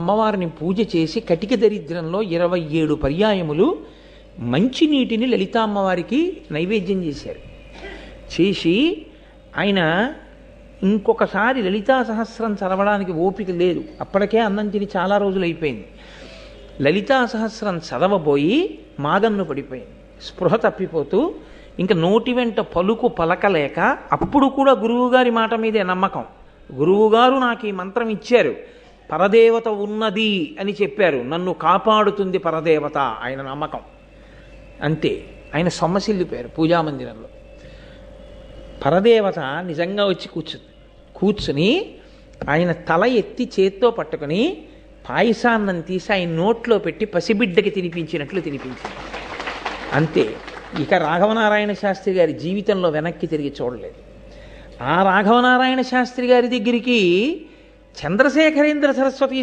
అమ్మవారిని పూజ చేసి కటిక దరిద్రంలో 27 పర్యాయములు మంచినీటిని లలితామ్మవారికి నైవేద్యం చేశారు. చేసి ఆయన ఇంకొకసారి లలితా సహస్రం చదవడానికి ఓపిక లేదు, అప్పటికే అన్నం తిని చాలా రోజులు అయిపోయింది. లలితా సహస్రం చదవబోయి మాగన్ను పడిపోయింది, స్పృహ తప్పిపోతూ ఇంకా నోటి వెంట పలుకు పలకలేక, అప్పుడు కూడా గురువుగారి మాట మీదే నమ్మకం. గురువుగారు నాకు ఈ మంత్రం ఇచ్చారు, పరదేవత ఉన్నది అని చెప్పారు, నన్ను కాపాడుతుంది పరదేవత, ఆయన నమ్మకం అంతే. ఆయన సొమ్మసిల్లిపోయారు పూజామందిరంలో. పరదేవత నిజంగా వచ్చి కూర్చుని ఆయన తల ఎత్తి చేత్తో పట్టుకుని పాయసాన్నం తీసి ఆయన నోట్లో పెట్టి పసిబిడ్డకి తినిపించినట్లు తినిపించింది అంతే. ఇక రాఘవనారాయణ శాస్త్రి గారి జీవితంలో వెనక్కి తిరిగి చూడలేదు. ఆ రాఘవనారాయణ శాస్త్రి గారి దగ్గరికి చంద్రశేఖరేంద్ర సరస్వతి